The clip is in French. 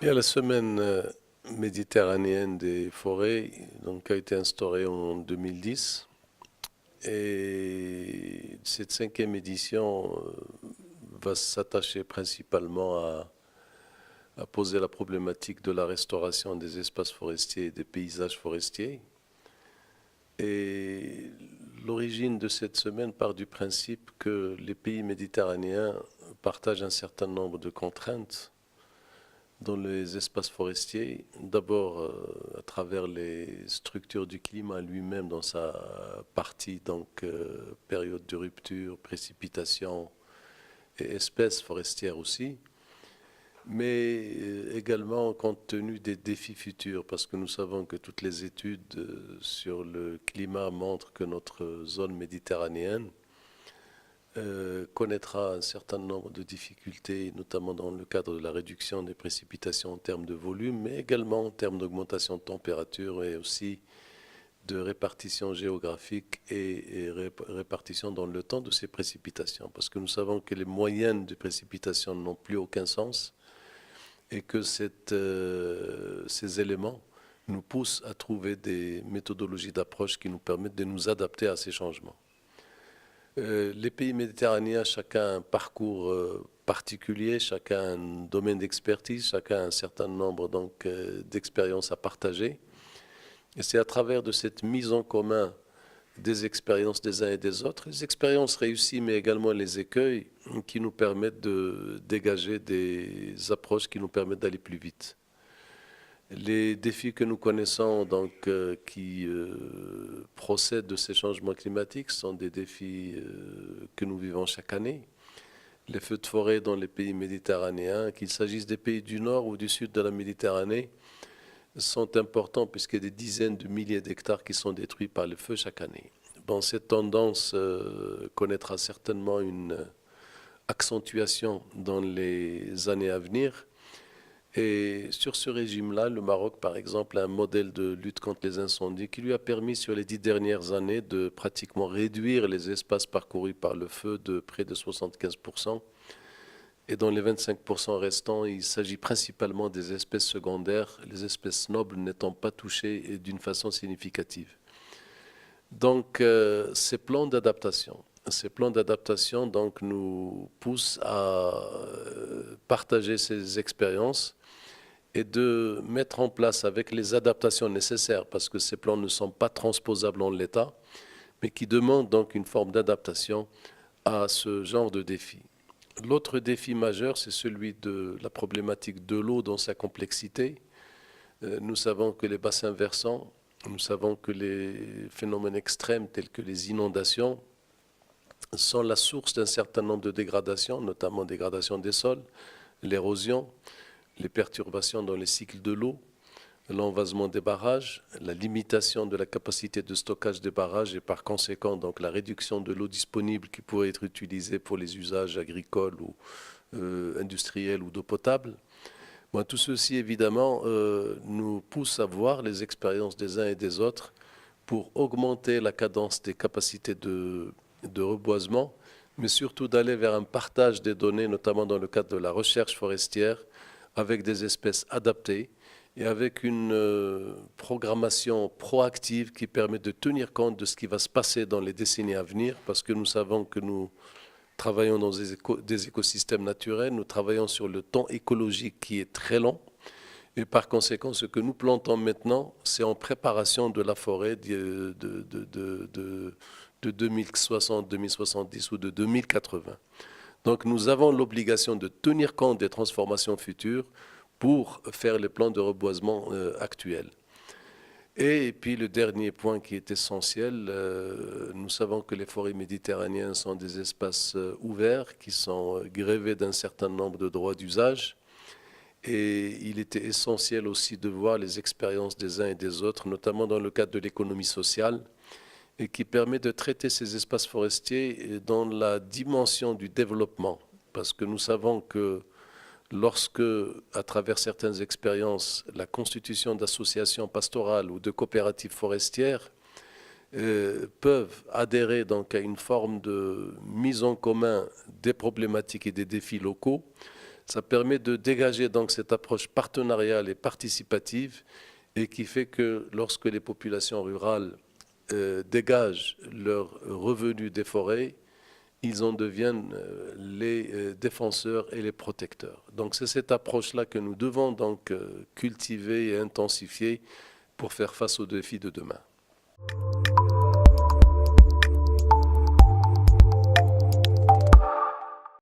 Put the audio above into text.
Il y a la semaine méditerranéenne des forêts, donc, qui a été instaurée en 2010. Et cette cinquième édition va s'attacher principalement à poser la problématique de la restauration des espaces forestiers et des paysages forestiers. Et l'origine de cette semaine part du principe que les pays méditerranéens partagent un certain nombre de contraintes dans les espaces forestiers, d'abord à travers les structures du climat lui-même dans sa partie, donc période de rupture, précipitation et espèces forestières aussi, mais également compte tenu des défis futurs, parce que nous savons que toutes les études sur le climat montrent que notre zone méditerranéenne connaîtra un certain nombre de difficultés, notamment dans le cadre de la réduction des précipitations en termes de volume, mais également en termes d'augmentation de température et aussi de répartition géographique et répartition dans le temps de ces précipitations. Parce que nous savons que les moyennes de précipitations n'ont plus aucun sens et que ces éléments nous poussent à trouver des méthodologies d'approche qui nous permettent de nous adapter à ces changements. Les pays méditerranéens, chacun un parcours particulier, chacun un domaine d'expertise, chacun un certain nombre d'expériences à partager. Et c'est à travers de cette mise en commun des expériences des uns et des autres, les expériences réussies, mais également les écueils, qui nous permettent de dégager des approches qui nous permettent d'aller plus vite. Les défis que nous connaissons, qui procèdent de ces changements climatiques, sont des défis que nous vivons chaque année. Les feux de forêt dans les pays méditerranéens, qu'il s'agisse des pays du nord ou du sud de la Méditerranée, sont importants puisqu'il y a des dizaines de milliers d'hectares qui sont détruits par les feux chaque année. Bon, cette tendance connaîtra certainement une accentuation dans les années à venir. Et sur ce régime-là, le Maroc, par exemple, a un modèle de lutte contre les incendies qui lui a permis, sur les 10 dernières années, de pratiquement réduire les espaces parcourus par le feu de près de 75%. Et dans les 25% restants, il s'agit principalement des espèces secondaires, les espèces nobles n'étant pas touchées d'une façon significative. Donc, ces plans d'adaptation donc, nous poussent à partager ces expériences et de mettre en place avec les adaptations nécessaires, parce que ces plans ne sont pas transposables en l'état, mais qui demandent donc une forme d'adaptation à ce genre de défi. L'autre défi majeur, c'est celui de la problématique de l'eau dans sa complexité. Nous savons que les bassins versants, nous savons que les phénomènes extrêmes tels que les inondations sont la source d'un certain nombre de dégradations, notamment dégradation des sols, l'érosion, les perturbations dans les cycles de l'eau, l'envasement des barrages, la limitation de la capacité de stockage des barrages et par conséquent donc la réduction de l'eau disponible qui pourrait être utilisée pour les usages agricoles ou industriels ou d'eau potable. Bon, tout ceci évidemment nous pousse à voir les expériences des uns et des autres pour augmenter la cadence des capacités de reboisement, mais surtout d'aller vers un partage des données, notamment dans le cadre de la recherche forestière, avec des espèces adaptées et avec une programmation proactive qui permet de tenir compte de ce qui va se passer dans les décennies à venir, parce que nous savons que nous travaillons dans des écosystèmes naturels, nous travaillons sur le temps écologique qui est très long, et par conséquent, ce que nous plantons maintenant, c'est en préparation de la forêt de 2060, 2070 ou de 2080. Donc nous avons l'obligation de tenir compte des transformations futures pour faire les plans de reboisement actuels. Et puis le dernier point qui est essentiel, nous savons que les forêts méditerranéennes sont des espaces ouverts qui sont grevés d'un certain nombre de droits d'usage. Et il était essentiel aussi de voir les expériences des uns et des autres, notamment dans le cadre de l'économie sociale, et qui permet de traiter ces espaces forestiers dans la dimension du développement. Parce que nous savons que lorsque, à travers certaines expériences, la constitution d'associations pastorales ou de coopératives forestières peuvent adhérer donc à une forme de mise en commun des problématiques et des défis locaux, Ça permet de dégager donc cette approche partenariale et participative et qui fait que lorsque les populations rurales dégagent leurs revenus des forêts, ils en deviennent les défenseurs et les protecteurs. Donc c'est cette approche-là que nous devons donc cultiver et intensifier pour faire face aux défis de demain.